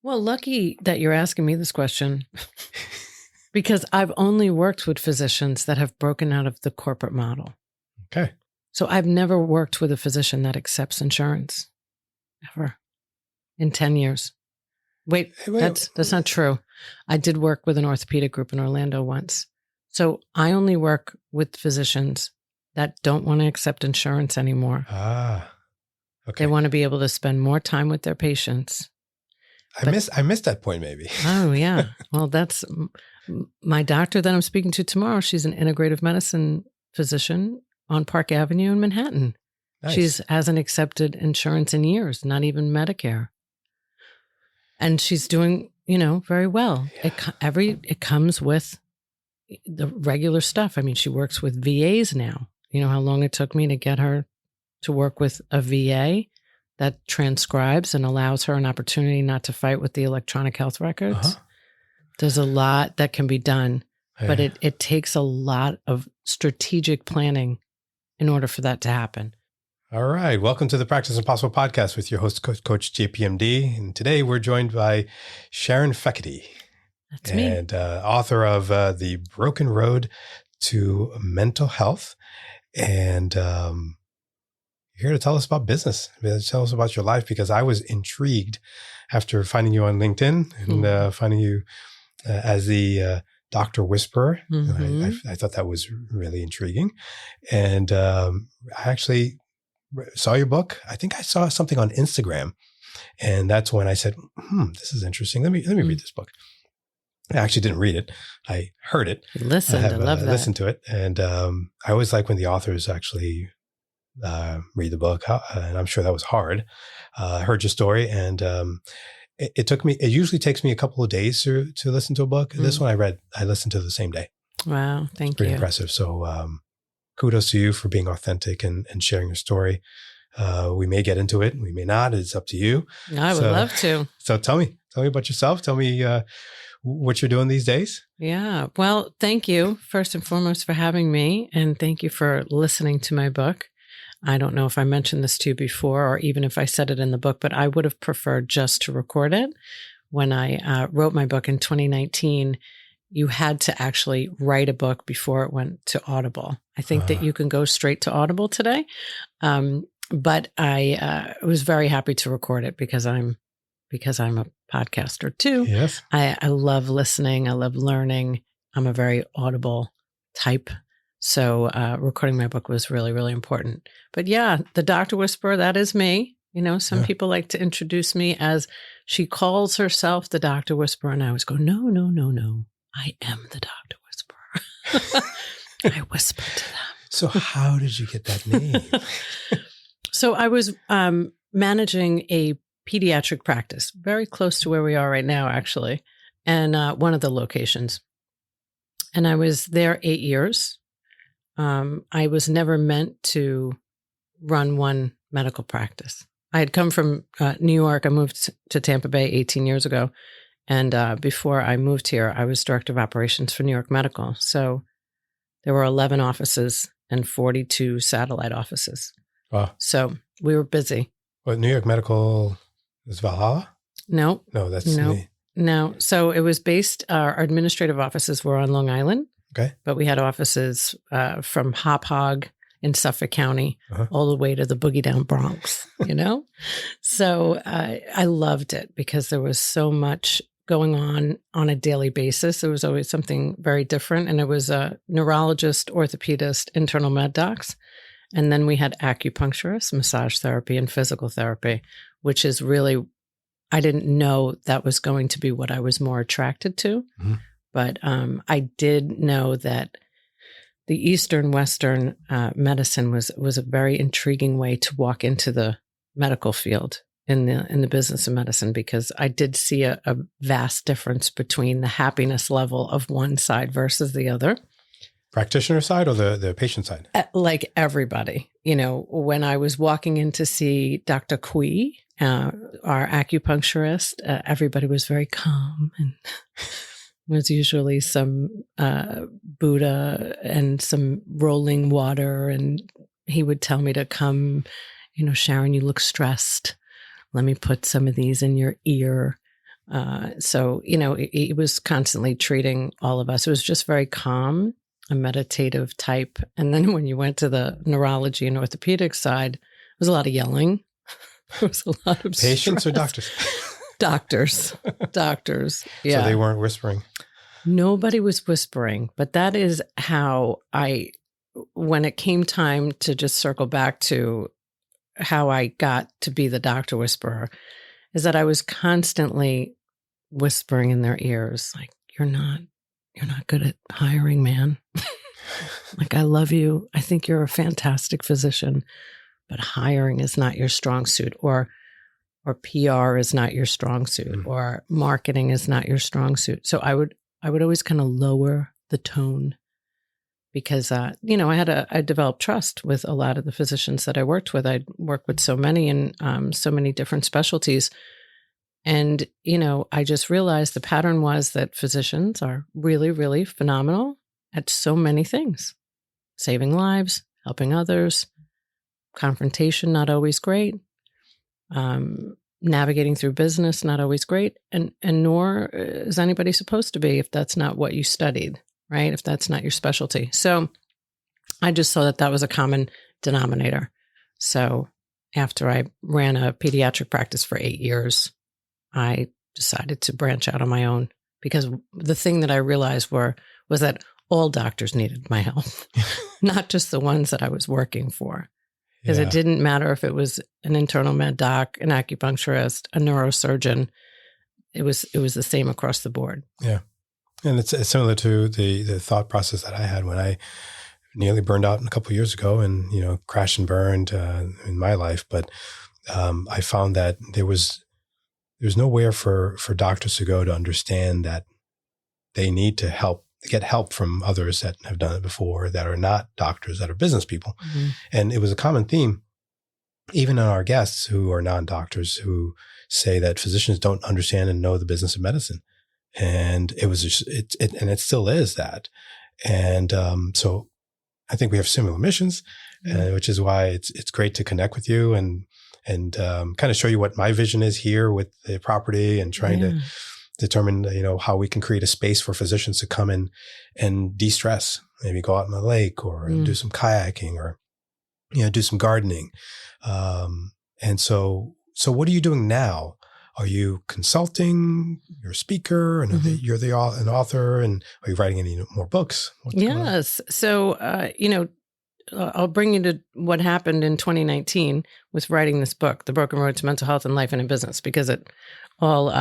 Well, lucky that you're asking me this question because I've only worked with physicians that have broken out of the corporate model. Okay. So I've never worked with a physician that accepts insurance ever in 10 years. Wait, that's not true. I did work with an orthopedic group in Orlando once. So I only work with physicians that don't want to accept insurance anymore. Okay. They want to be able to spend more time with their patients. I missed that point maybe. Oh, yeah. Well, that's my doctor that I'm speaking to tomorrow. She's an integrative medicine physician on Park Avenue in Manhattan. Nice. She hasn't accepted insurance in years, not even Medicare. And she's doing, very well. Yeah. It comes with the regular stuff. I mean, she works with VAs now. You know how long it took me to get her to work with a VA that transcribes and allows her an opportunity not to fight with the electronic health records. Uh-huh. There's a lot that can be done, but it takes a lot of strategic planning in order for that to happen. All right. Welcome to the Practice Impossible podcast with your host, Coach JPMD. And today we're joined by Sharon Fekete. That's me. And author of The Broken Road to Mental Health. And you're here to tell us about business, tell us about your life, because I was intrigued after finding you on LinkedIn and finding you as the Dr. Whisperer. Mm-hmm. I thought that was really intriguing. And I actually saw your book. I think I saw something on Instagram. And that's when I said, this is interesting. Let me read this book. I actually didn't read it. I heard it. I love that. Listened to it. And I always like when the authors actually read the book. And I'm sure that was hard. I heard your story, and it usually takes me a couple of days to listen to a book. This one I listened to the same day. Wow. Thank you. Pretty impressive. So kudos to you for being authentic and sharing your story. We may get into it. We may not. It's up to you. I would love to. So tell me about yourself. Tell me what you're doing these days. Yeah. Well, thank you first and foremost for having me. And thank you for listening to my book. I don't know if I mentioned this to you before, or even if I said it in the book, but I would have preferred just to record it. When I wrote my book in 2019, you had to actually write a book before it went to Audible. I think that you can go straight to Audible today. But I was very happy to record it because I'm a podcaster too. Yes. I love listening. I love learning. I'm a very audible type. So recording my book was really, really important. But yeah, the Dr. Whisperer, that is me. Some people like to introduce me as, she calls herself the Dr. Whisperer. And I always go, no. I am the Dr. Whisperer. I whisper to them. So how did you get that name? So I was managing a pediatric practice, very close to where we are right now, actually, and one of the locations. And I was there 8 years. I was never meant to run one medical practice. I had come from New York. I moved to Tampa Bay 18 years ago. And before I moved here, I was director of operations for New York Medical. So there were 11 offices and 42 satellite offices. Wow. So we were busy. What, New York Medical is Valhalla? No. No, that's me. No. So it was based, our administrative offices were on Long Island. Okay. But we had offices from Hop Hog in Suffolk County all the way to the Boogie Down Bronx, So I loved it because there was so much going on a daily basis. There was always something very different. And it was a neurologist, orthopedist, internal med docs. And then we had acupuncturists, massage therapy, and physical therapy, which is really, I didn't know that was going to be what I was more attracted to. Mm-hmm. But I did know that the Eastern Western medicine was a very intriguing way to walk into the medical field in the business of medicine, because I did see a vast difference between the happiness level of one side versus the other. Practitioner side or the patient side? Like everybody, when I was walking in to see Dr. Kui, our acupuncturist, everybody was very calm, and there's usually some Buddha and some rolling water. And he would tell me to come, Sharon, you look stressed. Let me put some of these in your ear. So, he was constantly treating all of us. It was just very calm, a meditative type. And then when you went to the neurology and orthopedic side, there was a lot of yelling. There was a lot of patients stress. or doctors? Doctors. Yeah. So they weren't whispering. Nobody was whispering, but that is how when it came time to just circle back to how I got to be the doctor whisperer, is that I was constantly whispering in their ears, like, you're not good at hiring, man. Like, I love you. I think you're a fantastic physician, but hiring is not your strong suit, or PR is not your strong suit, or marketing is not your strong suit. So I would always kind of lower the tone, because, I developed trust with a lot of the physicians that I worked with. I'd worked with so many in so many different specialties. And, I just realized the pattern was that physicians are really, really phenomenal at so many things: saving lives, helping others, confrontation, not always great, navigating through business, not always great. And nor is anybody supposed to be if that's not what you studied, right? If that's not your specialty. So I just saw that was a common denominator. So after I ran a pediatric practice for 8 years, I decided to branch out on my own, because the thing that I realized was that all doctors needed my help, not just the ones that I was working for. Because it didn't matter if it was an internal med doc, an acupuncturist, a neurosurgeon. It was the same across the board. Yeah. And it's similar to the thought process that I had when I nearly burned out a couple of years ago, and, crashed and burned in my life. But I found that there's nowhere for doctors to go to understand that they need to get help from others that have done it before, that are not doctors, that are business people. Mm-hmm. And it was a common theme, even in our guests who are non-doctors, who say that physicians don't understand and know the business of medicine. And it was just, and it still is that. And so I think we have similar missions, which is why it's great to connect with you and kind of show you what my vision is here with the property, and trying to determine, how we can create a space for physicians to come in and de-stress, maybe go out on the lake, or do some kayaking, or, do some gardening. And so what are you doing now? Are you consulting? You're a speaker, and you're an author, and are you writing any more books? Yes. So, I'll bring you to what happened in 2019 with writing this book, The Broken Road to Mental Health in Life and in Business, because it all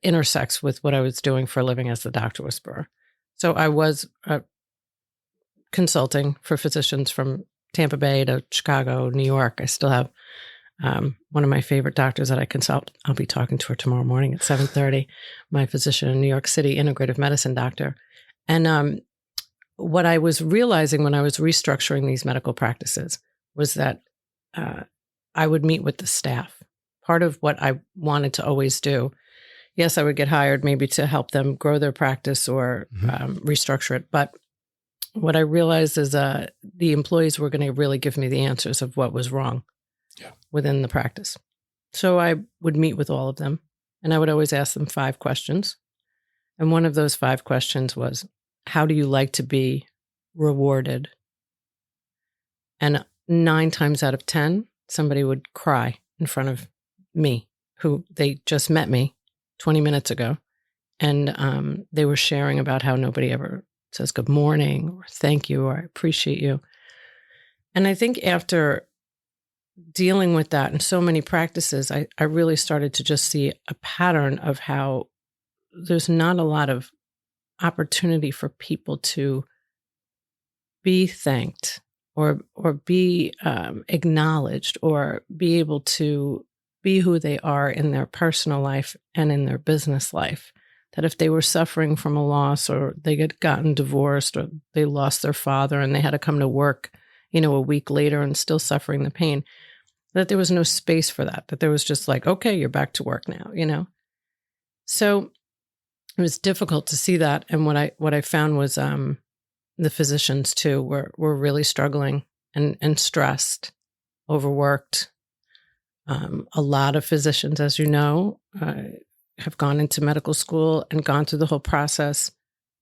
intersects with what I was doing for a living as the doctor whisperer. So I was consulting for physicians from Tampa Bay to Chicago, New York. I still have one of my favorite doctors that I consult. I'll be talking to her tomorrow morning at 7:30, my physician in New York City, integrative medicine doctor. And what I was realizing when I was restructuring these medical practices was that I would meet with the staff. Part of what I wanted to always do, yes, I would get hired maybe to help them grow their practice or restructure it. But what I realized is the employees were going to really give me the answers of what was wrong within the practice. So I would meet with all of them, and I would always ask them 5 questions. And one of those 5 questions was, how do you like to be rewarded? And 9 times out of 10, somebody would cry in front of me, who they just met me 20 minutes ago. And they were sharing about how nobody ever says good morning or thank you or I appreciate you. And I think after dealing with that in so many practices, I really started to just see a pattern of how there's not a lot of opportunity for people to be thanked or be acknowledged, or be able to be who they are in their personal life and in their business life. That if they were suffering from a loss, or they had gotten divorced, or they lost their father and they had to come to work, a week later and still suffering the pain, that there was no space for that there was just like, okay, you're back to work now, So it was difficult to see that. And what I found was the physicians too were really struggling and stressed, overworked. A lot of physicians, as you know, have gone into medical school and gone through the whole process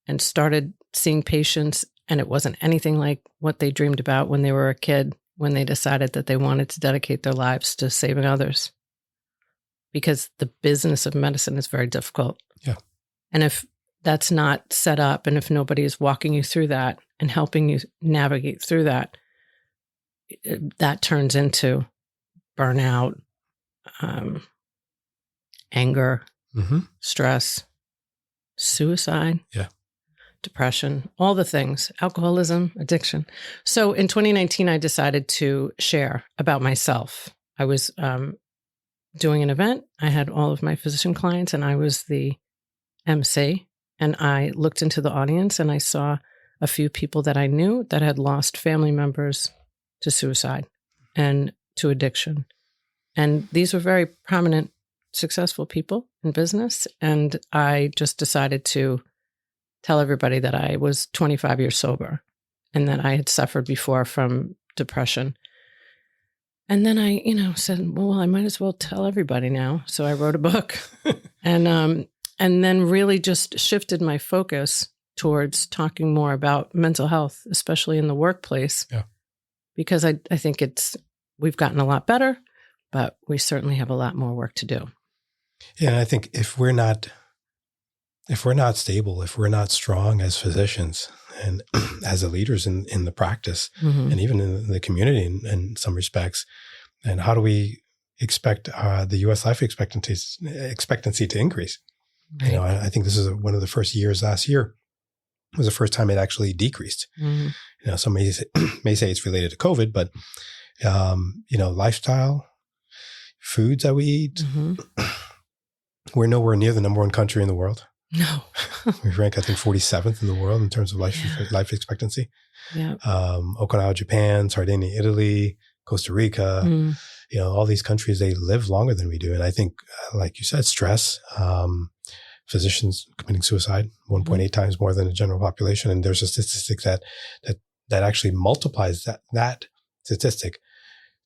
and started seeing patients, and it wasn't anything like what they dreamed about when they were a kid, when they decided that they wanted to dedicate their lives to saving others. Because the business of medicine is very difficult. Yeah. And if that's not set up, and if nobody is walking you through that and helping you navigate through that, that turns into burnout, anger, stress, suicide, depression, all the things, alcoholism, addiction. So in 2019, I decided to share about myself. I was doing an event. I had all of my physician clients, and I was the MC. And I looked into the audience, and I saw a few people that I knew that had lost family members to suicide and to addiction. And these were very prominent, successful people in business. And I just decided to tell everybody that I was 25 years sober and that I had suffered before from depression. And then I, said, well, I might as well tell everybody now. So I wrote a book and then really just shifted my focus towards talking more about mental health, especially in the workplace. Yeah. Because I think we've gotten a lot better, but we certainly have a lot more work to do. Yeah. And I think if we're not stable, if we're not strong as physicians and as the leaders in the practice and even in the community in some respects, and how do we expect the U.S. life expectancy to increase? Right. I think this is one of the first years last year was the first time it actually decreased. Some may say it's related to COVID, but lifestyle, foods that we eat, we're nowhere near the number one country in the world. No. We rank, I think, 47th in the world in terms of life expectancy. Yeah. Okinawa, Japan, Sardinia, Italy, Costa Rica, all these countries, they live longer than we do. And I think, like you said, stress, physicians committing suicide 1.8 times more than the general population. And there's a statistic that actually multiplies that statistic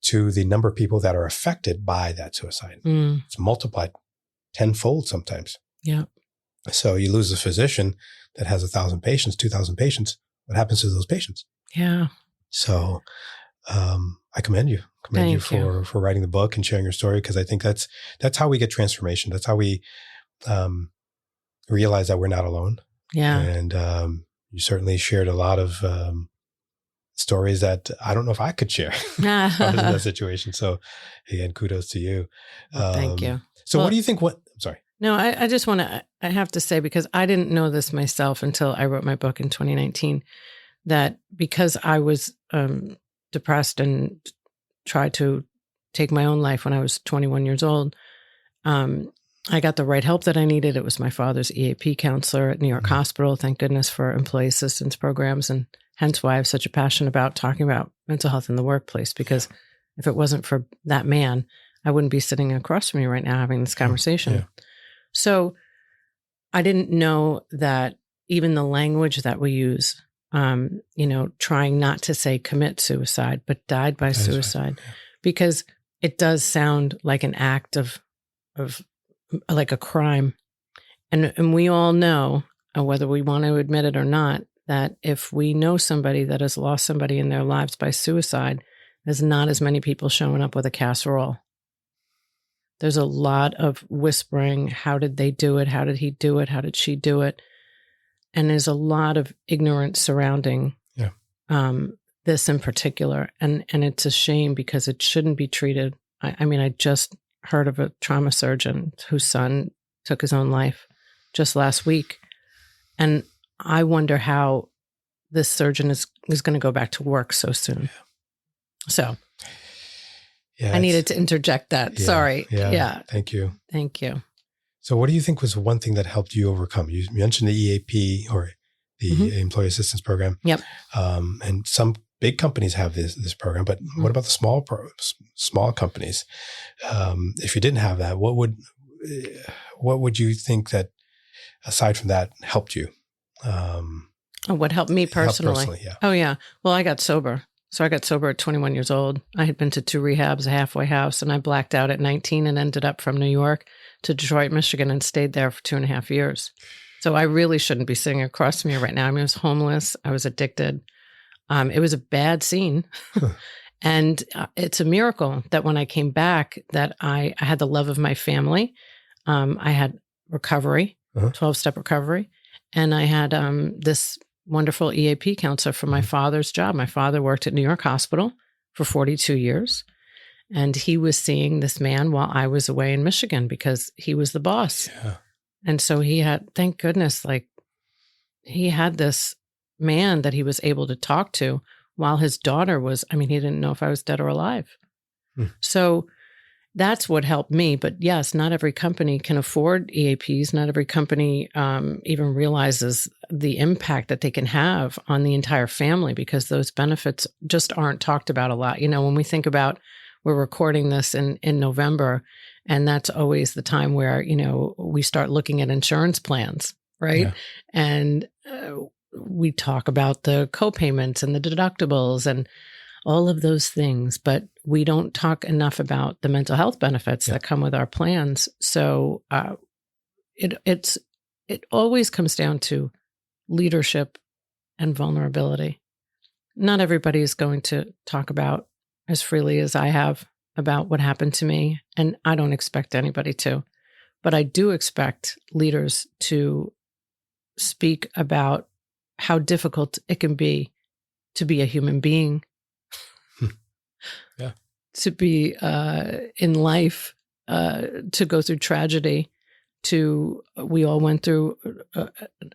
to the number of people that are affected by that suicide. It's multiplied tenfold sometimes. Yeah. So you lose a physician that has 1,000 patients, 2,000 patients. What happens to those patients? Yeah. So I commend you. For writing the book and sharing your story, because I think that's how we get transformation. That's how we realize that we're not alone. Yeah. And you certainly shared a lot of stories that I don't know if I could share in that situation. So again, kudos to you. Well, thank you. So what do you think? I'm sorry. No, I just want to, I have to say, because I didn't know this myself until I wrote my book in 2019, that because I was depressed and tried to take my own life when I was 21 years old, I got the right help that I needed. It was my father's EAP counselor at New York Hospital. Thank goodness for employee assistance programs. And hence why I have such a passion about talking about mental health in the workplace, because if it wasn't for that man, I wouldn't be sitting across from you right now having this conversation. Yeah. So I didn't know that even the language that we use, trying not to say commit suicide, but died by suicide, because it does sound like an act of like a crime. And we all know, whether we want to admit it or not, that if we know somebody that has lost somebody in their lives by suicide, there's not as many people showing up with a casserole. There's a lot of whispering. How did they do it? How did he do it? How did she do it? And there's a lot of ignorance surrounding this in particular. And it's a shame, because it shouldn't be treated. I just heard of a trauma surgeon whose son took his own life just last week. And I wonder how this surgeon is going to go back to work so soon. Yeah. So I needed to interject that. Sorry. Yeah. Thank you. Thank you. So what do you think was one thing that helped you overcome? You mentioned the EAP, or the Employee Assistance Program. Yep. And some big companies have this program, but what about the small companies? If you didn't have that, what would you think that, aside from that, helped you? What helped me personally? Yeah. Oh yeah. Well, I got sober. So I got sober at 21 years old. I had been to 2 rehabs, a halfway house, and I blacked out at 19 and ended up from New York to Detroit, Michigan, and stayed there for 2.5 years. So I really shouldn't be sitting across from you right now. I mean, I was homeless. I was addicted. It was a bad scene. And it's a miracle that when I came back, that I had the love of my family. I had recovery, 12-step recovery. And I had this wonderful EAP counselor for my father's job. My father worked at New York Hospital for 42 years. And he was seeing this man while I was away in Michigan because he was the boss. Yeah. And so he had, thank goodness, like he had this man that he was able to talk to while his daughter was, I mean, he didn't know if I was dead or alive. So that's what helped me. But yes, not every company can afford EAPs. Not every company even realizes the impact that they can have on the entire family because those benefits just aren't talked about a lot. You know, when we think about, we're recording this in November, and that's always the time where, you know, we start looking at insurance plans, right? Yeah. And we talk about the co-payments and the deductibles and all of those things, but we don't talk enough about the mental health benefits that come with our plans. So it always comes down to leadership and vulnerability. Not everybody is going to talk about as freely as I have about what happened to me, and I don't expect anybody to, but I do expect leaders to speak about how difficult it can be to be a human being, to be in life, to go through tragedy. We all went through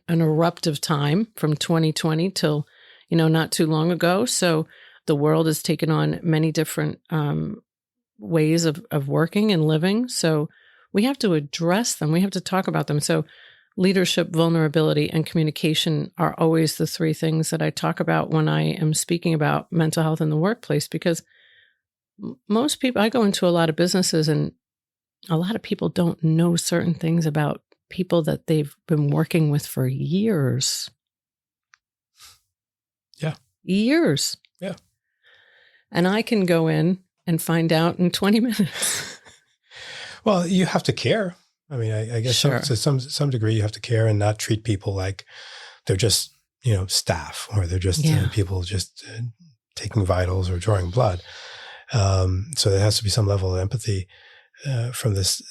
an eruptive time from 2020 till, you know, not too long ago. So the world has taken on many different ways of working and living. So we have to address them. We have to talk about them. So leadership, vulnerability, and communication are always the three things that I talk about when I am speaking about mental health in the workplace, because most people, I go into a lot of businesses and a lot of people don't know certain things about people that they've been working with for years. Yeah. Years. Yeah. And I can go in and find out in 20 minutes. Well, you have to care. I mean, I guess Sure. to some degree you have to care and not treat people like they're just, you know, staff, or they're just people just taking vitals or drawing blood. So there has to be some level of empathy from this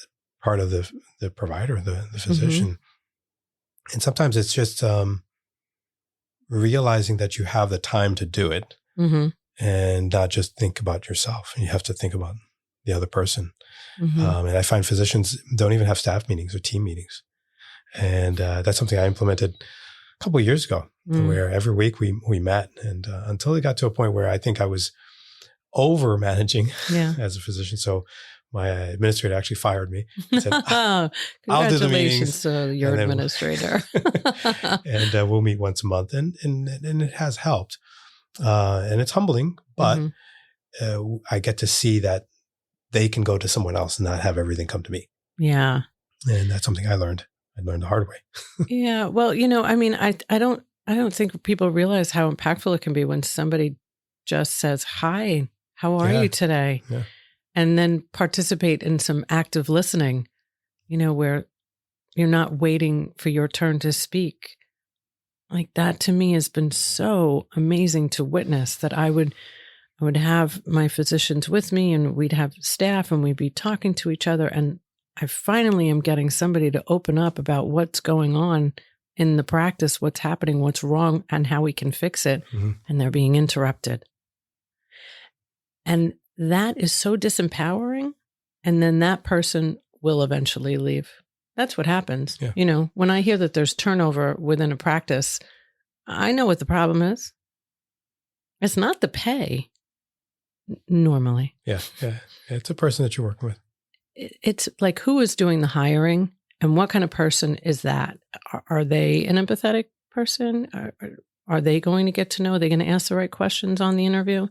part of the provider, the physician. And sometimes it's just realizing that you have the time to do it and not just think about yourself. And you have to think about the other person. And I find physicians don't even have staff meetings or team meetings. And that's something I implemented a couple of years ago, where every week we met. And until it got to a point where I think I was over managing as a physician. So my administrator actually fired me and said, I'll do the meetings. Congratulations to your administrator. And we'll meet once a month. And it has helped. And it's humbling, but I get to see that they can go to someone else and not have everything come to me. Yeah. And that's something I learned. I learned the hard way. Yeah. Well, you know, I mean, I don't think people realize how impactful it can be when somebody just says, "Hi, how are you today?" Yeah. And then participate in some active listening, you know, where you're not waiting for your turn to speak. Like that to me has been so amazing to witness, that I would have my physicians with me and we'd have staff and we'd be talking to each other. And I finally am getting somebody to open up about what's going on in the practice, what's happening, what's wrong, and how we can fix it. And they're being interrupted. And that is so disempowering. And then that person will eventually leave. That's what happens. Yeah. You know, when I hear that there's turnover within a practice, I know what the problem is. It's not the pay. Normally. Yeah. It's a person that you're working with. It's like, who is doing the hiring and what kind of person is that? Are they an empathetic person? Are they going to get to know? Are they going to ask the right questions on the interview?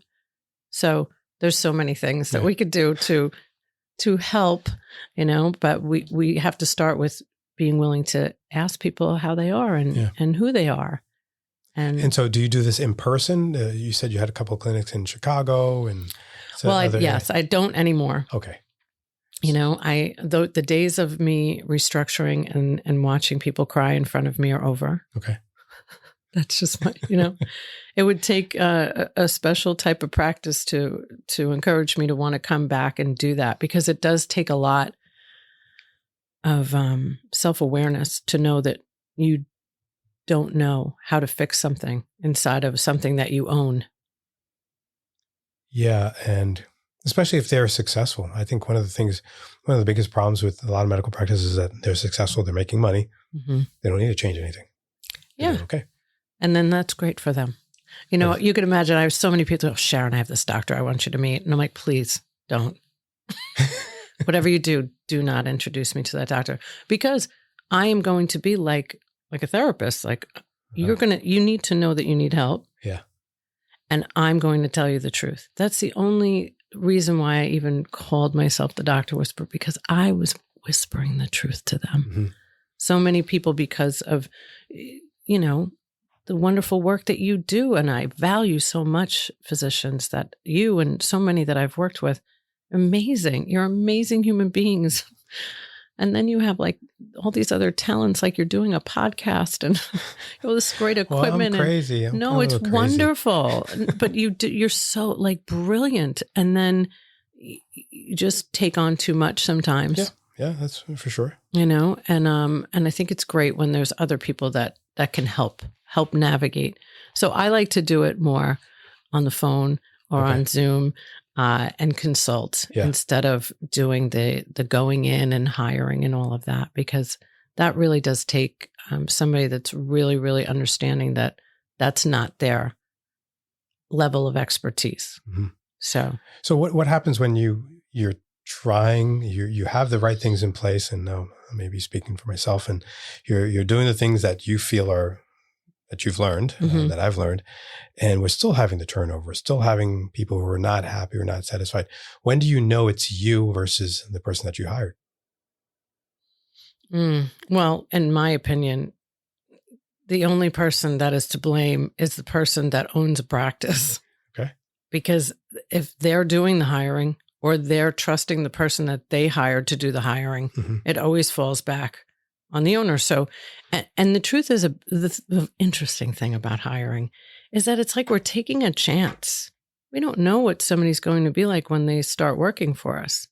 So there's so many things that we could do to help, you know, but we have to start with being willing to ask people how they are and who they are. And so do you do this in person? You said you had a couple of clinics in Chicago and yes, I don't anymore. Okay. You know, the days of me restructuring and watching people cry in front of me are over. Okay. That's just my, it would take a special type of practice to encourage me to want to come back and do that, because it does take a lot of self-awareness to know that you don't know how to fix something inside of something that you own. Yeah. And especially if they're successful. I think one of the biggest problems with a lot of medical practices is that they're successful, they're making money. Mm-hmm. They don't need to change anything. Yeah. Okay. And then that's great for them. You can imagine I have so many people, Sharon, I have this doctor I want you to meet. And I'm like, please don't. Whatever you do not introduce me to that doctor, because I am going to be like a therapist. Like you need to know that you need help. Yeah. And I'm going to tell you the truth. That's the only reason why I even called myself the Doctor Whisperer, because I was whispering the truth to them. Mm-hmm. So many people, because of, the wonderful work that you do. And I value so much physicians, that you and so many that I've worked with, amazing. You're amazing human beings. And then you have like all these other talents, like you're doing a podcast and all this great equipment. Well, I'm crazy. It's wonderful. But you're so like brilliant. And then you just take on too much sometimes. Yeah, that's for sure. And I think it's great when there's other people that can help navigate. So I like to do it more on the phone or on Zoom and consult instead of doing the going in and hiring and all of that, because that really does take somebody that's really, really understanding that that's not their level of expertise. Mm-hmm. So what happens when you're trying, you have the right things in place, and now maybe speaking for myself, and you're doing the things that you feel that you've learned, that I've learned, and we're still having the turnover, we're still having people who are not happy or not satisfied. When do you know it's you versus the person that you hired? Well, in my opinion, the only person that is to blame is the person that owns a practice. Okay. Because if they're doing the hiring or they're trusting the person that they hired to do the hiring, it always falls back on the owner. So, and the truth is, the interesting thing about hiring is that it's like we're taking a chance. We don't know what somebody's going to be like when they start working for us.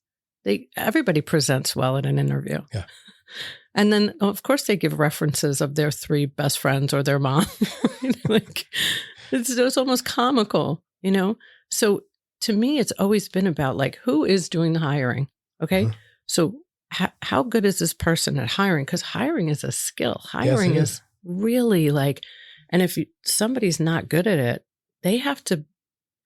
Everybody presents well at an interview. Yeah. And then, of course, they give references of their 3 best friends or their mom. Like it's almost comical, So to me, it's always been about like, who is doing the hiring? Okay. So how good is this person at hiring? Because hiring is a skill. Hiring is really like, and if somebody's not good at it, they have to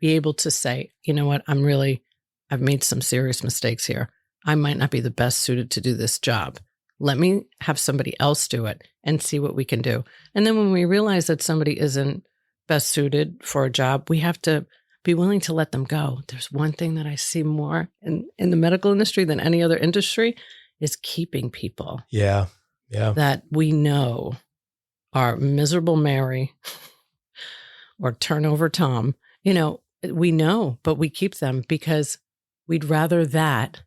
be able to say, you know what, I've made some serious mistakes here. I might not be the best suited to do this job. Let me have somebody else do it and see what we can do. And then when we realize that somebody isn't best suited for a job, we have to be willing to let them go. There's one thing that I see more in the medical industry than any other industry is keeping people. Yeah. That we know are miserable Mary or turnover Tom. We know, but we keep them because we'd rather that.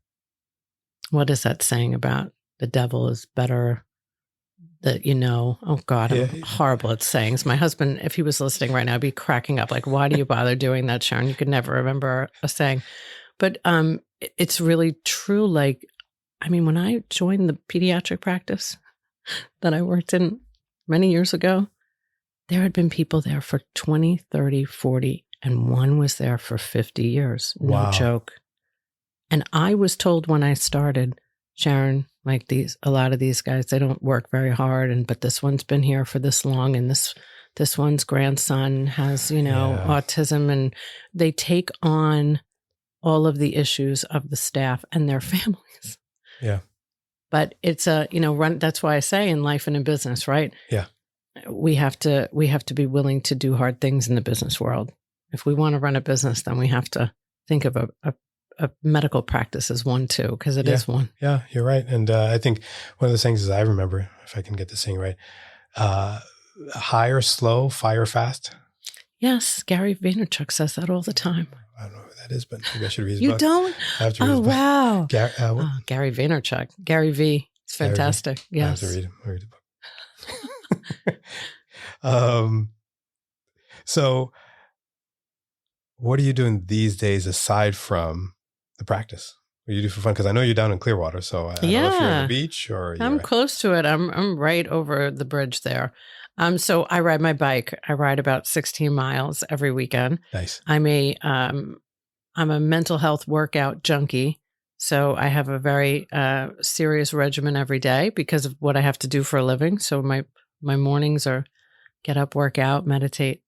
What is that saying about the devil is better? Oh God, I'm horrible at sayings. My husband, if he was listening right now, would be cracking up. Like, why do you bother doing that, Sharon? You could never remember a saying. But it's really true. Like, when I joined the pediatric practice that I worked in many years ago, there had been people there for 20, 30, 40, and one was there for 50 years. No joke. And I was told when I started, Sharon, like a lot of these guys, they don't work very hard, but this one's been here for this long, and this one's grandson has, autism, and they take on all of the issues of the staff and their families. Yeah. But it's that's why I say in life and in business, right? Yeah. We have to be willing to do hard things in the business world. If we want to run a business, then we have to think of a medical practice as one too, because it is one. Yeah, you're right. And I think one of the things is I remember, if I can get this thing right, hire slow, fire fast. Yes, Gary Vaynerchuk says that all the time. I don't know who that is, but maybe I should read his You book. don't? I have to read his book. Wow. What? Gary Vaynerchuk. Gary V. It's fantastic. Gary V. Yes. I have to read him. I'll read the book. So what are you doing these days aside from the practice? What do you do for fun? Because I know you're down in Clearwater, so I don't know if you're on the beach or I'm close to it. I'm right over the bridge there. So I ride my bike. I ride about 16 miles every weekend. Nice. I'm a mental health workout junkie. So I have a very serious regimen every day because of what I have to do for a living. So my mornings are get up, work out, meditate,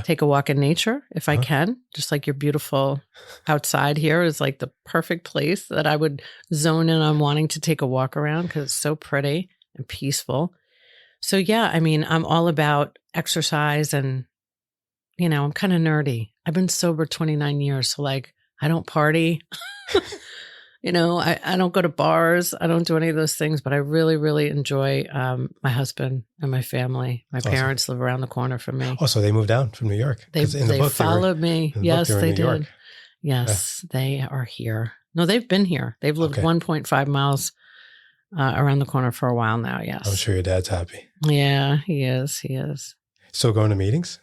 take a walk in nature if I can. Just like your beautiful outside here is like the perfect place that I would zone in on wanting to take a walk around because it's so pretty and peaceful. So yeah, I mean, I'm all about exercise and, you know, I'm kind of nerdy. I've been sober 29 years. So like, I don't party, you know, I don't go to bars. I don't do any of those things, but I really, really enjoy my husband and my family. My parents live around the corner from me. Oh, so they moved down from New York. They followed me. Yes, they did. Yes, they are here. No, they've been here. They've lived 1.5 miles around the corner for a while now. Yes. I'm sure your dad's happy. Yeah, he is. He is. Still going to meetings?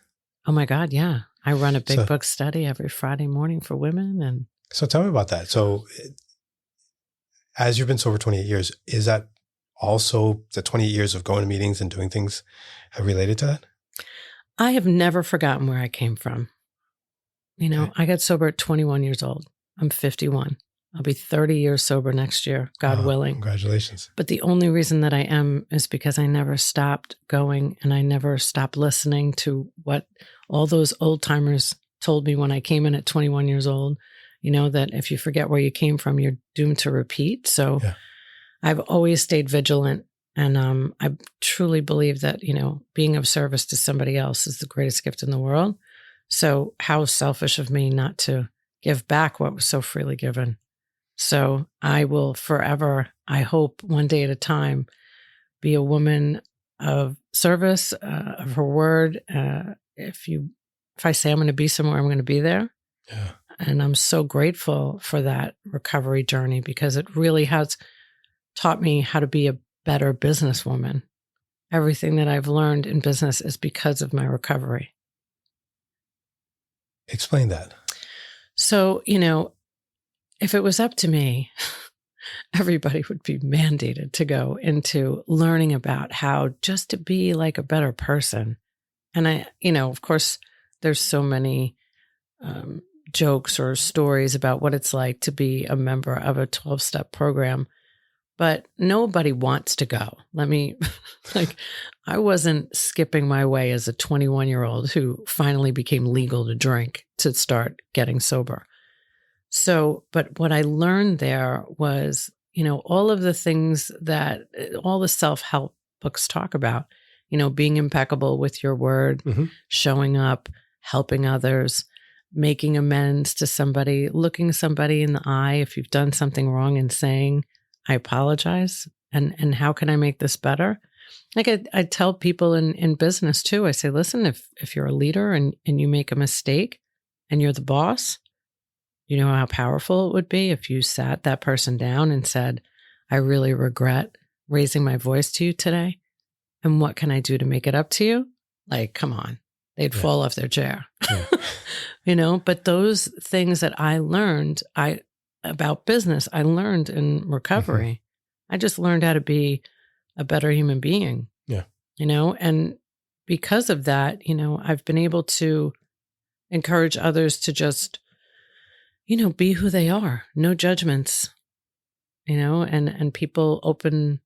Oh my God. Yeah. I run a big book study every Friday morning for women. And so tell me about that. So as you've been sober 28 years, is that also the 28 years of going to meetings and doing things related to that? I have never forgotten where I came from. You know, I got sober at 21 years old. I'm 51. I'll be 30 years sober next year, God willing. Congratulations. But the only reason that I am is because I never stopped going and I never stopped listening to what all those old timers told me when I came in at 21 years old, you know, that if you forget where you came from, you're doomed to repeat. So I've always stayed vigilant. And I truly believe that, you know, being of service to somebody else is the greatest gift in the world. So how selfish of me not to give back what was so freely given. So I will forever, I hope one day at a time, be a woman of service, of her word. If I say I'm going to be somewhere, I'm going to be there. Yeah. And I'm so grateful for that recovery journey because it really has taught me how to be a better businesswoman. Everything that I've learned in business is because of my recovery. Explain that. So, you know, if it was up to me, everybody would be mandated to go into learning about how just to be like a better person. And I, you know, of course, there's so many jokes or stories about what it's like to be a member of a 12-step program, but nobody wants to go. I wasn't skipping my way as a 21-year-old who finally became legal to drink to start getting sober. So, but what I learned there was, you know, all of the things that all the self-help books talk about, you know, being impeccable with your word, showing up, helping others, making amends to somebody, looking somebody in the eye if you've done something wrong and saying, I apologize. And how can I make this better? Like I tell people in business too, I say, listen, if you're a leader and you make a mistake and you're the boss, you know how powerful it would be if you sat that person down and said, I really regret raising my voice to you today. And what can I do to make it up to you? Like, come on, they'd fall off their chair, you know, but those things that I learned about business, I learned in recovery. I just learned how to be a better human being, you know, and because of that, you know, I've been able to encourage others to just, you know, be who they are, no judgments, you know, and people open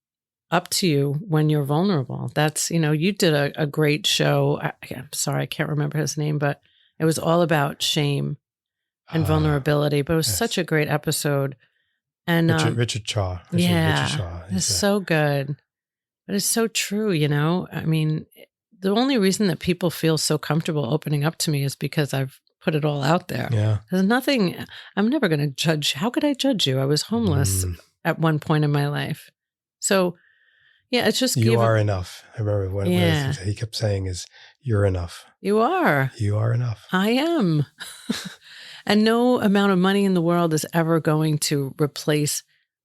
up to you when you're vulnerable. That's, you know, you did a great show. I'm sorry, I can't remember his name, but it was all about shame and vulnerability, but it was such a great episode. And Richard Shaw. Richard Shaw. It's so good, but it's so true. You know, I mean, the only reason that people feel so comfortable opening up to me is because I've put it all out there. Yeah. There's nothing, I'm never going to judge. How could I judge you? I was homeless at one point in my life. So, Yeah, it's just you are enough. I remember one of the things that he kept saying is, "You're enough. You are. You are enough." I am. And no amount of money in the world is ever going to replace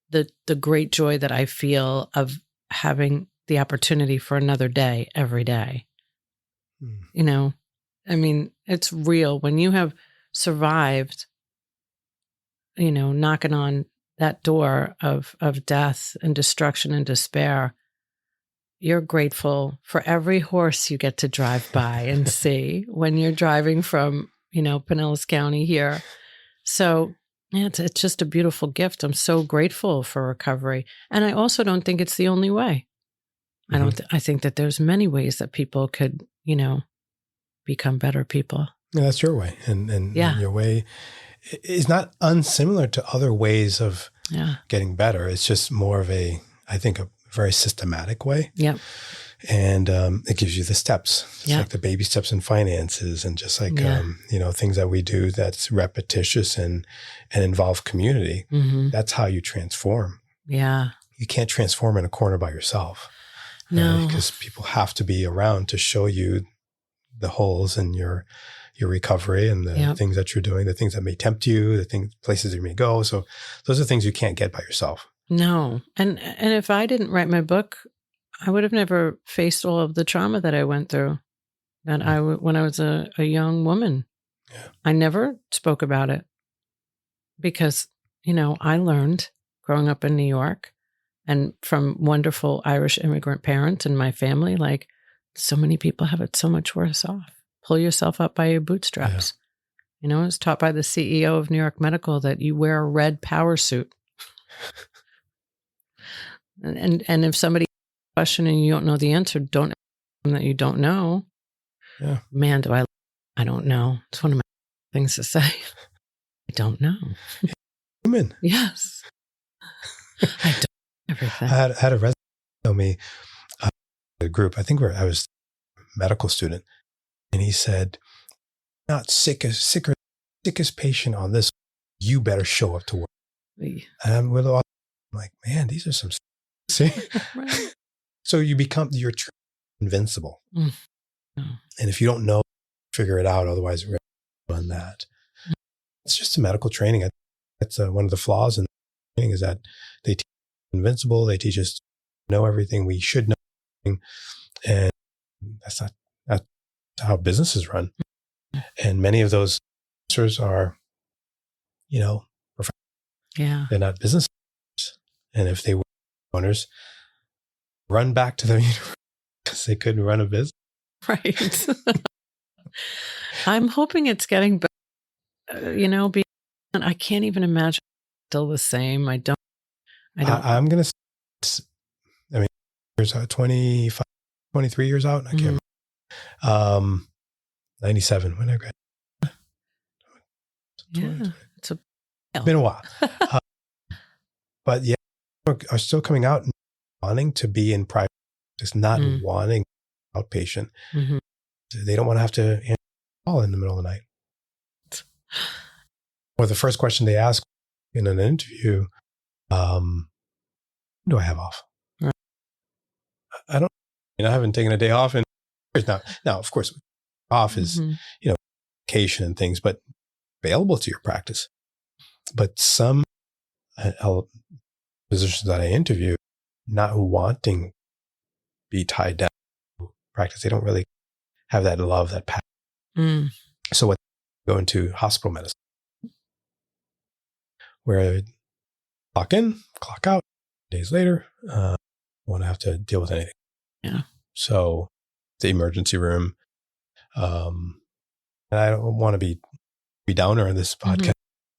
the great joy that I feel of having the opportunity for another day every day. You know, I mean, it's real. When you have survived, you know, knocking on that door of death and destruction and despair, you're grateful for every horse you get to drive by and see when you're driving from, you know, Pinellas County here. So yeah, it's just a beautiful gift. I'm so grateful for recovery. And I also don't think it's the only way. I think that there's many ways that people could, you know, become better people. Yeah, that's your way. And your way is not unsimilar to other ways of getting better. It's just more of a very systematic way. Yeah. And it gives you the steps. It's like the baby steps in finances, and just like, you know, things that we do that's repetitious and involve community. That's how you transform. Yeah. You can't transform in a corner by yourself. No. Because people have to be around to show you the holes in your recovery and the things that you're doing, the things that may tempt you, the places you may go. So those are things you can't get by yourself. No. And if I didn't write my book, I would have never faced all of the trauma that I went through when I was a young woman. Yeah. I never spoke about it because, you know, I learned growing up in New York and from wonderful Irish immigrant parents in my family, like, so many people have it so much worse off. Pull yourself up by your bootstraps. Yeah. You know, I was taught by the CEO of New York Medical that you wear a red power suit. And if somebody question and you don't know the answer, don't that you don't know. Yeah. Man, I don't know. It's one of my things to say. I don't know. Human. Yes. I don't know everything. I had a resident tell me, a group, I think I was a medical student, and he said, not sickest patient on this, you better show up to work. And I'm like, man, these are some see? Right. So you're invincible. Mm. Oh. And if you don't know, figure it out. Otherwise, we're on that. Mm. It's just a medical training. That's one of the flaws in the training is that they teach invincible. They teach us to know everything we should know. And that's not how businesses run. Mm. And many of those answers are, you know, professional. Yeah. They're not business owners. And if they were owners, run back to their university because they couldn't run a business. Right. I'm hoping it's getting better. You know, I can't even imagine it's still the same. I don't. I'm going to, I mean, there's 25, 23 years out. I can't remember. 97 when I graduated. Yeah. It's been a while. But yeah, are still coming out and wanting to be in private, just not wanting outpatient. Mm-hmm. They don't want to have to answer call in the middle of the night. Or the first question they ask in an interview, do I have off? Right. I haven't taken a day off in years now. Now, of course, off is, you know, vacation and things, but available to your practice. But some physicians that I interview, not wanting to be tied down to practice, they don't really have that love, that passion. Mm. So what go into hospital medicine, where clock in, clock out, days later, won't have to deal with anything. Yeah. So the emergency room, and I don't want to be downer in this podcast,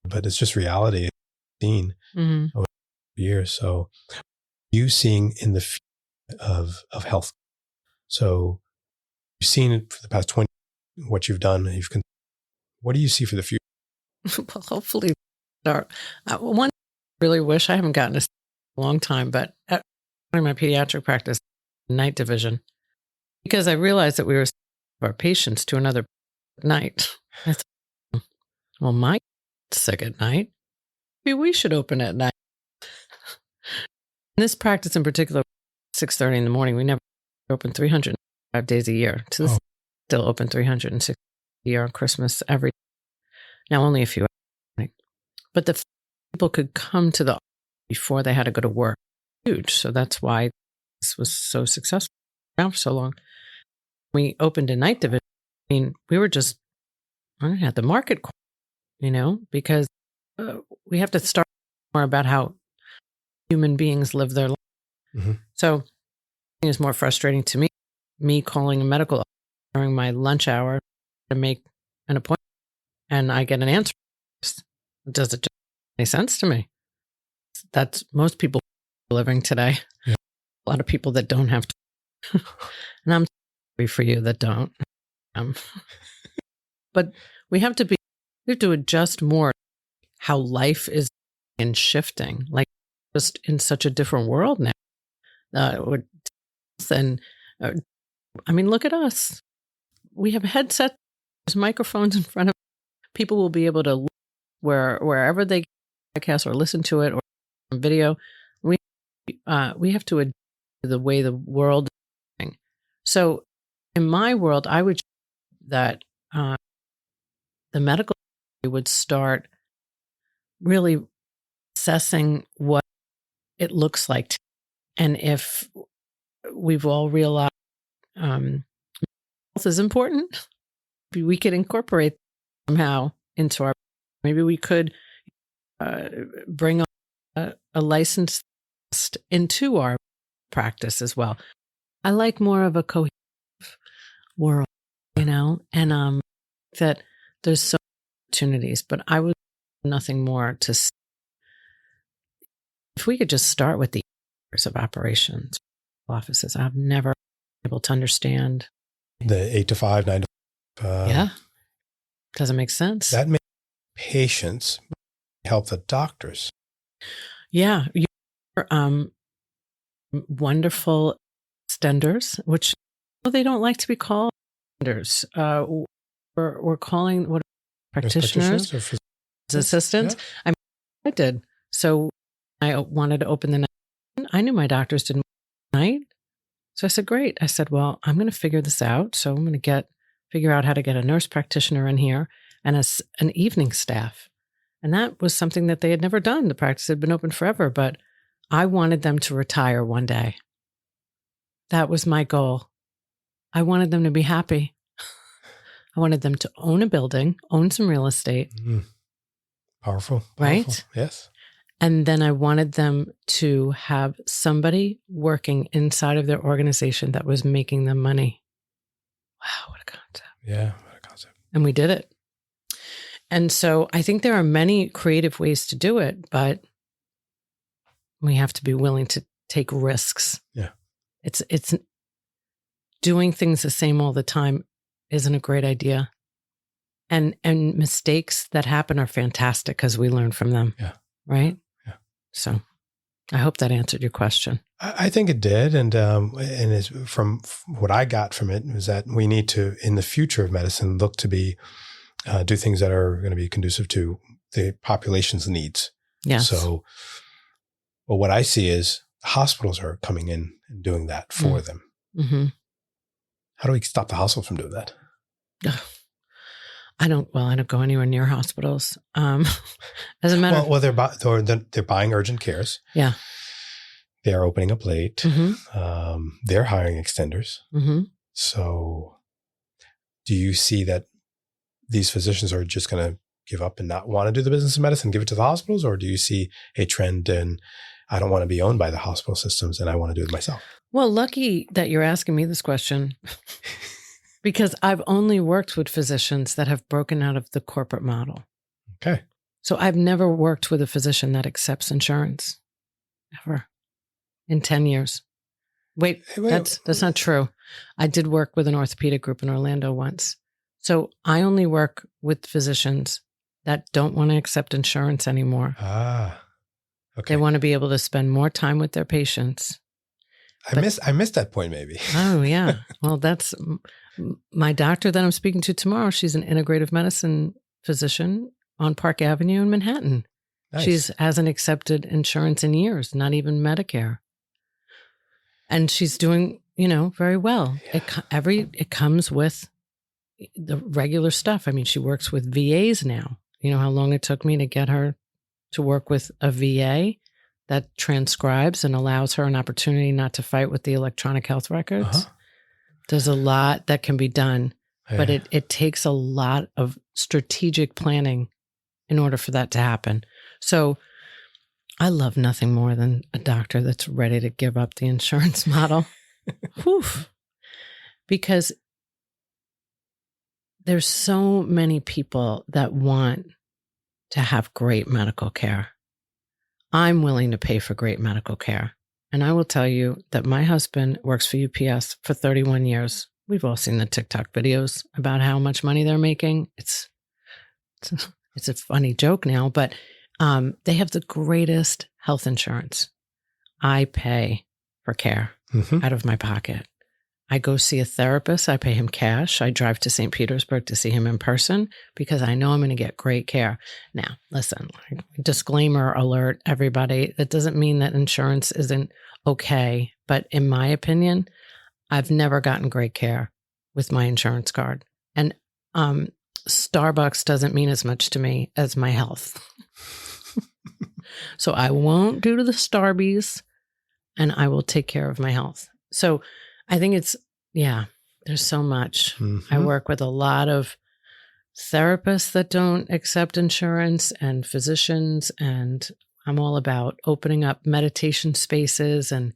but it's just reality seen over years. So you seeing in the field of health. So you've seen it for the past 20, what you've done. What do you see for the future? Well, hopefully, one really wish I haven't gotten a long time, but at my pediatric practice, night division, because I realized that we were our patients to another night. I thought, well, my sick at night. Maybe we should open at night. In this practice in particular, 6:30 in the morning. We never open 305 days a year. To this, still open 306 a year on Christmas every. Now only a few hours. But the people could come to the office before they had to go to work. Huge. So that's why this was so successful around for so long. We opened a night division. I mean, we were just at the market, because we have to start more about how human beings live their life. Mm-hmm. So it is more frustrating to me calling a medical office during my lunch hour to make an appointment, and I get an answer. Does it make sense to me? That's most people living today. Yeah. A lot of people that don't have to. And I'm sorry for you that don't. But we have to adjust more how life is and shifting, like just in such a different world now. Look at us. We have headsets, there's microphones in front of people. Will be able to look wherever they podcast or listen to it or video. We have to adapt to the way the world is going. So in my world, I would that the medical would start really assessing what it looks like. And if we've all realized health is important, maybe we could incorporate somehow into our, maybe we could bring a licensed into our practice as well. I like more of a cohesive world, and that there's so many opportunities, but I would nothing more to see. If we could just start with the hours of operations offices. I've never been able to understand the 8 to 5, 9 to 5. Yeah, doesn't make sense. That makes patients help the doctors. Yeah, you're wonderful extenders, which they don't like to be called extenders. We're calling what practitioners or assistants. Yeah. I did. So I wanted to open the night. I knew my doctors didn't work at night. So I said, great. I said, well, I'm going to figure this out. So I'm going to figure out how to get a nurse practitioner in here and an evening staff. And that was something that they had never done. The practice had been open forever, but I wanted them to retire one day. That was my goal. I wanted them to be happy. I wanted them to own a building, own some real estate. Mm. Powerful. Right? Yes. And then I wanted them to have somebody working inside of their organization that was making them money. Wow, what a concept. Yeah, what a concept. And we did it. And so I think there are many creative ways to do it, but we have to be willing to take risks. Yeah. It's doing things the same all the time isn't a great idea. And mistakes that happen are fantastic because we learn from them. Yeah. Right? Yeah. So I hope that answered your question. I think it did. And it's from what I got from it was that we need to, in the future of medicine, look to be, do things that are going to be conducive to the population's needs. Yes. So, well, what I see is hospitals are coming in and doing that for them. Mm-hmm. How do we stop the hospitals from doing that? I don't go anywhere near hospitals. As a matter of they're buying urgent cares. Yeah. They're opening up late. Mm-hmm. They're hiring extenders. Mm-hmm. So do you see that these physicians are just going to give up and not want to do the business of medicine, give it to the hospitals? Or do you see a trend in, I don't want to be owned by the hospital systems and I want to do it myself? Well, lucky that you're asking me this question because I've only worked with physicians that have broken out of the corporate model. Okay. So I've never worked with a physician that accepts insurance ever in 10 years. Wait. That's not true. I did work with an orthopedic group in Orlando once. So I only work with physicians that don't want to accept insurance anymore. Ah, okay. They want to be able to spend more time with their patients. I missed that point maybe. Oh, yeah. Well, that's my doctor that I'm speaking to tomorrow. She's an integrative medicine physician on Park Avenue in Manhattan. Nice. She hasn't accepted insurance in years, not even Medicare. And she's doing, very well. Yeah. It comes with the regular stuff. I mean, she works with VAs now. You know how long it took me to get her to work with a VA that transcribes and allows her an opportunity not to fight with the electronic health records. There's a lot that can be done, but it takes a lot of strategic planning in order for that to happen. So I love nothing more than a doctor that's ready to give up the insurance model. Whew. Because there's so many people that want to have great medical care. I'm willing to pay for great medical care. And I will tell you that my husband works for UPS for 31 years. We've all seen the TikTok videos about how much money they're making. It's a funny joke now, but they have the greatest health insurance. I pay for care out of my pocket. I go see a therapist. I pay him cash. I drive to St. Petersburg to see him in person because I know I'm going to get great care. Now, listen, disclaimer alert, everybody. That doesn't mean that insurance isn't okay. But in my opinion, I've never gotten great care with my insurance card. And Starbucks doesn't mean as much to me as my health. So I won't do to the Starbies, and I will take care of my health. So I think there's so much. I work with a lot of therapists that don't accept insurance and physicians, and I'm all about opening up meditation spaces and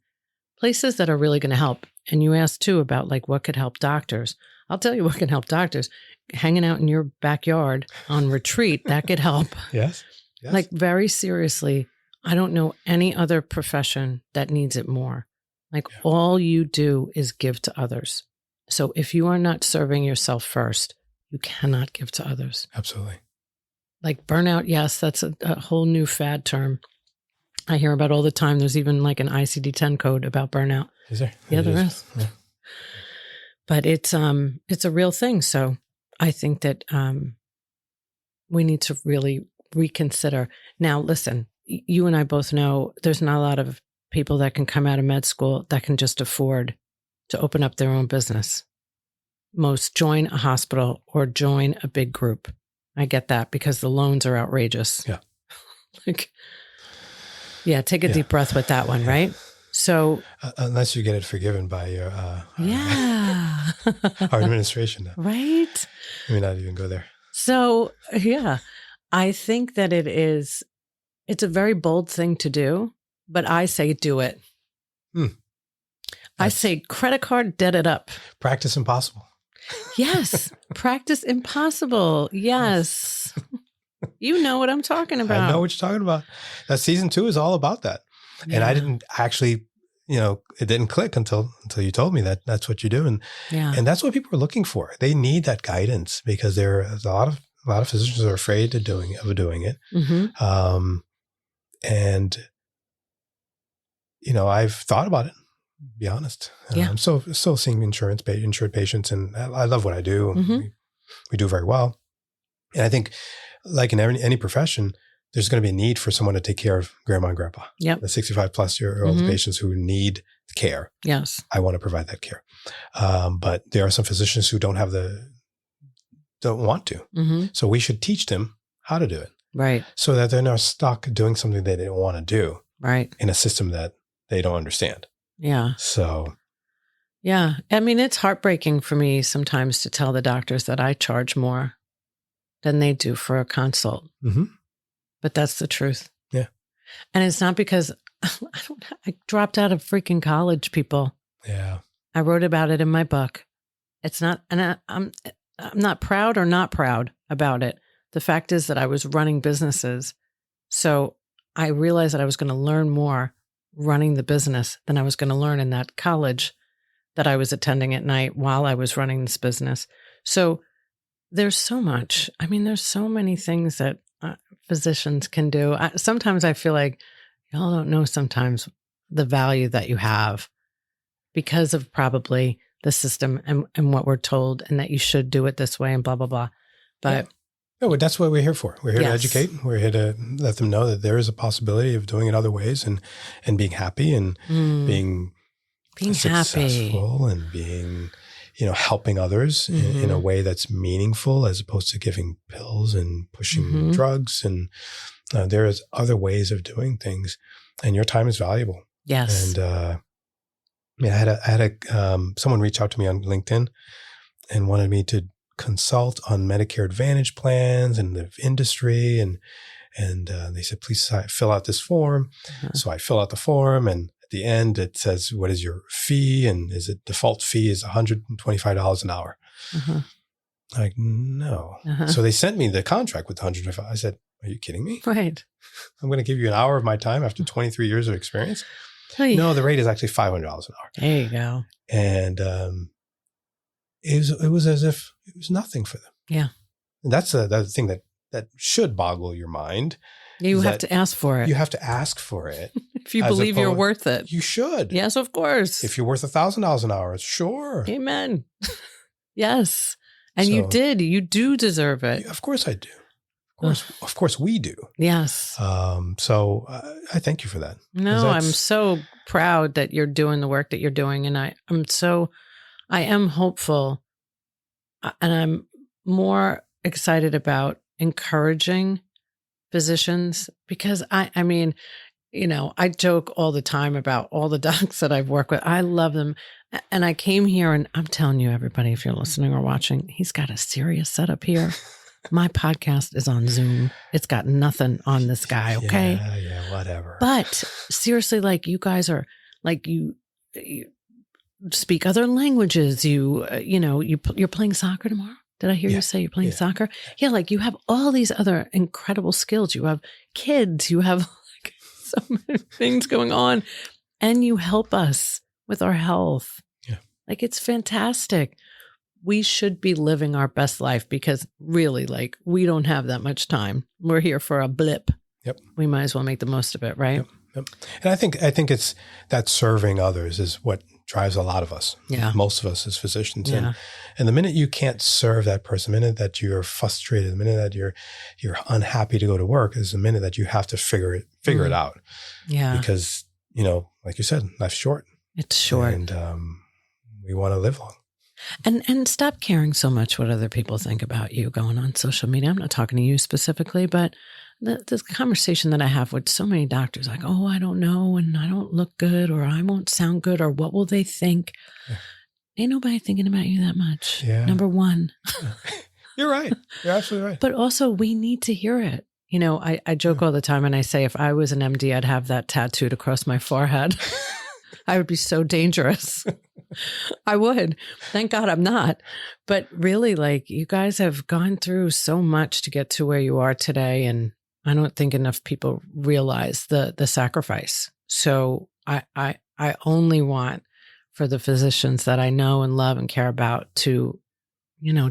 places that are really going to help. And you asked too about like what could help doctors. I'll tell you what can help doctors. Hanging out in your backyard on retreat, that could help. Yes. Like very seriously, I don't know any other profession that needs it more. Like all you do is give to others. So if you are not serving yourself first, you cannot give to others. Absolutely. Like burnout, yes, that's a whole new fad term I hear about all the time. There's even like an ICD-10 code about burnout. Is there? Yeah, there is. Yeah. But it's a real thing. So I think that we need to really reconsider. Now, listen, you and I both know there's not a lot of people that can come out of med school that can just afford to open up their own business. Most join a hospital or join a big group. I get that because the loans are outrageous. Yeah. Take a deep breath with that one, right? So unless you get it forgiven by your our administration, right? I may not even go there. So I think that it's a very bold thing to do, but I say do it. I say credit card, debt it up. Practice impossible. Yes. Practice impossible. Yes. You know what I'm talking about. I know what you're talking about. That season 2 is all about that. Yeah. And I didn't actually, it didn't click until you told me that that's what you do. And that's what people are looking for. They need that guidance because there's a lot of physicians are afraid of doing it. And I've thought about it, to be honest. I'm still seeing insured patients, and I love what I do. We do very well. And I think like in any profession, there's going to be a need for someone to take care of grandma and grandpa. Yep. The 65 plus year old patients who need care. Yes. I want to provide that care. But there are some physicians who don't want to. So we should teach them how to do it. Right. So that they're not stuck doing something they don't want to do. Right. In a system that they don't understand. Yeah. So. Yeah. I mean, it's heartbreaking for me sometimes to tell the doctors that I charge more than they do for a consult. But that's the truth. Yeah. And it's not because I dropped out of freaking college, people. Yeah. I wrote about it in my book. It's not, and I'm not proud or not proud about it. The fact is that I was running businesses. So I realized that I was going to learn more running the business than I was going to learn in that college that I was attending at night while I was running this business. So there's so much. I mean, there's so many things that physicians can do. Sometimes I feel like y'all don't know sometimes the value that you have because of probably the system and what we're told and that you should do it this way and blah, blah, blah. But no, that's what we're here for. We're here to educate. We're here to let them know that there is a possibility of doing it other ways and being happy and being being successful happy and being, helping others in a way that's meaningful, as opposed to giving pills and pushing drugs. And there's other ways of doing things, and your time is valuable. Yes. And I had someone reach out to me on LinkedIn and wanted me to consult on Medicare Advantage plans and the industry. And they said, please fill out this form. So I fill out the form, and at the end it says, what is your fee? And default fee is $125 an hour. Like, no. So they sent me the contract with $125. I said, are you kidding me? Right. I'm going to give you an hour of my time after 23 years of experience. Hey. No, the rate is actually $500 an hour. There you go. And it was as if it was nothing for them. Yeah. And that's the thing that should boggle your mind. You have to ask for it. You have to ask for it. If you believe you're worth it. You should. Yes, of course. If you're worth $1,000 an hour, sure. Amen. Yes. And you did. You do deserve it. Of course I do. Of course we do. Yes. So I thank you for that. No, I'm so proud that you're doing the work that you're doing. And I am hopeful, and I'm more excited about encouraging physicians, because I mean, I joke all the time about all the docs that I've worked with. I love them. And I came here, and I'm telling you, everybody, if you're listening or watching, he's got a serious setup here. My podcast is on Zoom. It's got nothing on this guy. Okay. Yeah, whatever. But seriously, like, you guys are like, you speak other languages. You're playing soccer tomorrow. Did I hear you say you're playing soccer? Yeah. Like, you have all these other incredible skills. You have kids, you have like so many things going on, and you help us with our health. Yeah. Like, it's fantastic. We should be living our best life, because really, like, we don't have that much time. We're here for a blip. Yep. We might as well make the most of it, right? Yep. And I think it's that serving others is what drives a lot of us. Yeah. Most of us as physicians. Yeah. And the minute you can't serve that person, the minute that you're frustrated, the minute that you're unhappy to go to work, is the minute that you have to figure it out. Yeah. Because, like you said, life's short. It's short. And we want to live long. And stop caring so much what other people think about you going on social media. I'm not talking to you specifically, but the conversation that I have with so many doctors, like, oh, I don't know, and I don't look good, or I won't sound good, or what will they think? Yeah. Ain't nobody thinking about you that much. Yeah. Number one. You're right. You're absolutely right. But also, we need to hear it. I joke all the time, and I say, if I was an MD, I'd have that tattooed across my forehead. I would be so dangerous. I would. Thank God I'm not. But really, like, you guys have gone through so much to get to where you are today. And I don't think enough people realize the sacrifice. So I only want for the physicians that I know and love and care about to,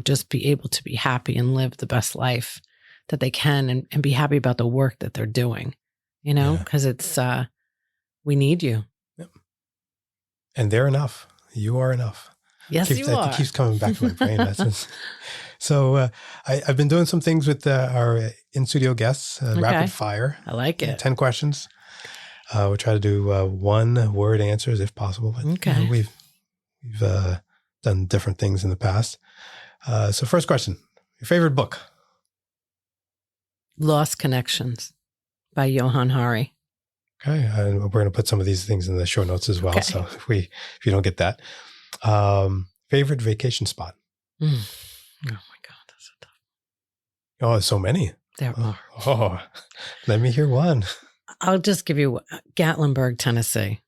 just be able to be happy and live the best life that they can, and be happy about the work that they're doing, because it's, we need you. Yep. And they're enough. You are enough. Yes, you are. It keeps coming back to my brain. So I've been doing some things with our in-studio guests, rapid fire. I like it. 10 questions. We try to do one-word answers if possible. But, okay. We've done different things in the past. So first question, your favorite book? Lost Connections by Johann Hari. Okay. And we're going to put some of these things in the show notes as well. Okay. So if you don't get that. Favorite vacation spot? Oh my God, that's so tough. Oh, so many. There are. Oh, let me hear one. I'll just give you Gatlinburg, Tennessee.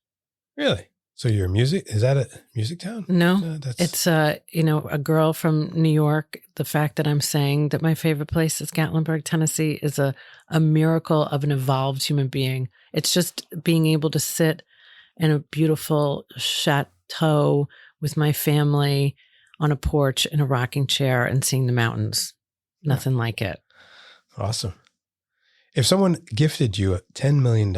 Really? So your music, is that a music town? No, it's a girl from New York. The fact that I'm saying that my favorite place is Gatlinburg, Tennessee is a miracle of an evolved human being. It's just being able to sit in a beautiful chateau with my family on a porch in a rocking chair and seeing the mountains. Nothing like it. Awesome. If someone gifted you $10 million,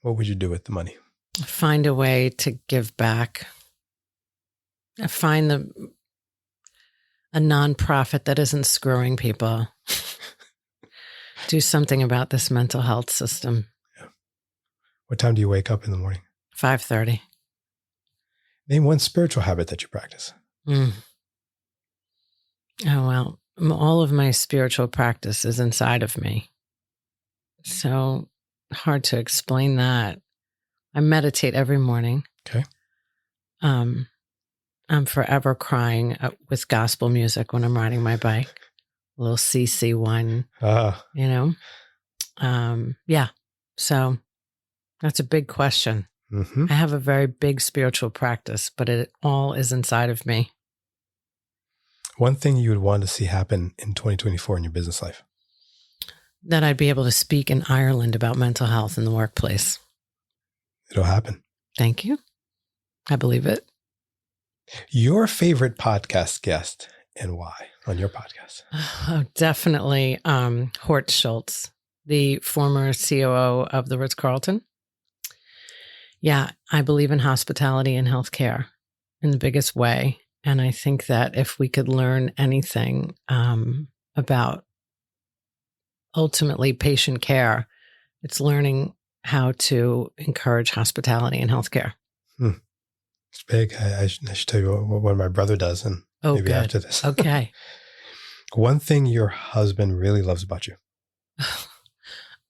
what would you do with the money? Find a way to give back. Find a nonprofit that isn't screwing people. Do something about this mental health system. Yeah. What time do you wake up in the morning? 5:30. Name one spiritual habit that you practice. Oh, well, all of my spiritual practice is inside of me. So hard to explain that. I meditate every morning. Okay. I'm forever crying with gospel music when I'm riding my bike. A little CC1, you know? Yeah. So that's a big question. Mm-hmm. I have a very big spiritual practice, but it all is inside of me. One thing you would want to see happen in 2024 in your business life? That I'd be able to speak in Ireland about mental health in the workplace. It'll happen. Thank you. I believe it. Your favorite podcast guest and why on your podcast? Oh, definitely Hort Schultz, the former COO of the Ritz-Carlton. Yeah, I believe in hospitality and healthcare in the biggest way. And I think that if we could learn anything about ultimately patient care, it's learning how to encourage hospitality and healthcare. It's big. I should tell you what my brother does, and maybe good. After this. Okay. One thing your husband really loves about you?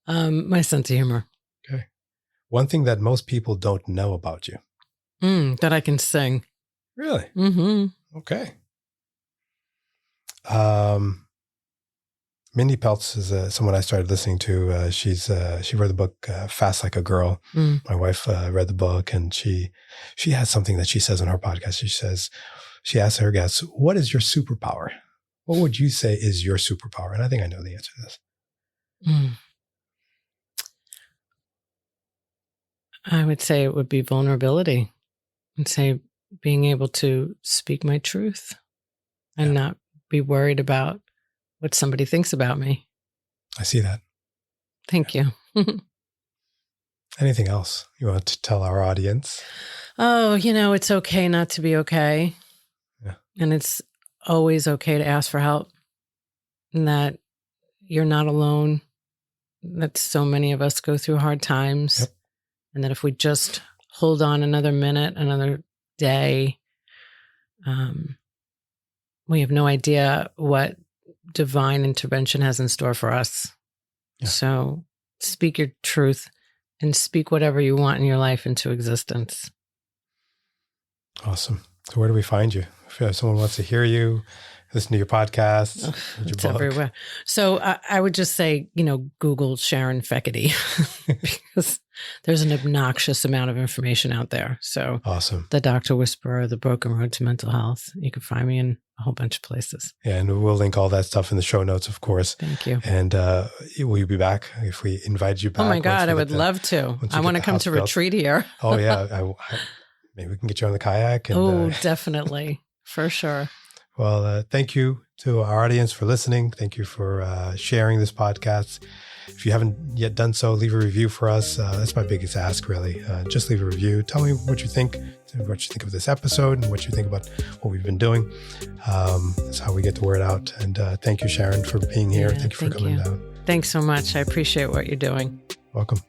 My sense of humor. Okay. One thing that most people don't know about you? That I can sing. Really? Mm-hmm. Okay. Mindy Peltz is someone I started listening to. She read the book Fast Like a Girl. My wife read the book, and she has something that she says on her podcast. She asks her guests, "What is your superpower? What would you say is your superpower?" And I think I know the answer to this. I would say it would be vulnerability. I'd say being able to speak my truth and not be worried about what somebody thinks about me. I see that. Thank you. Anything else you want to tell our audience? Oh, it's okay not to be okay. Yeah. And it's always okay to ask for help. And that you're not alone. That so many of us go through hard times. Yep. And that if we just hold on another minute, another day, we have no idea what divine intervention has in store for us. Yeah. So speak your truth and speak whatever you want in your life into existence. Awesome. So where do we find you? If someone wants to hear you, listen to your podcast, it's everywhere. So I would just say, Google Sharon Fekete because there's an obnoxious amount of information out there. So awesome. The Dr. Whisperer, The Broken Road to Mental Health. You can find me in a whole bunch of places. Yeah, and we'll link all that stuff in the show notes, of course. Thank you. And will you be back if we invite you back? Oh my God, I would love to. I want to come to retreat here. Oh yeah, maybe we can get you on the kayak. And, definitely, for sure. Well, thank you to our audience for listening. Thank you for sharing this podcast. If you haven't yet done so, leave a review for us. That's my biggest ask, really. Just leave a review. Tell me what you think of this episode and what you think about what we've been doing. That's how we get the word out. And thank you, Sharon, for being here. Thank you for coming down. Thanks so much. I appreciate what you're doing. Welcome.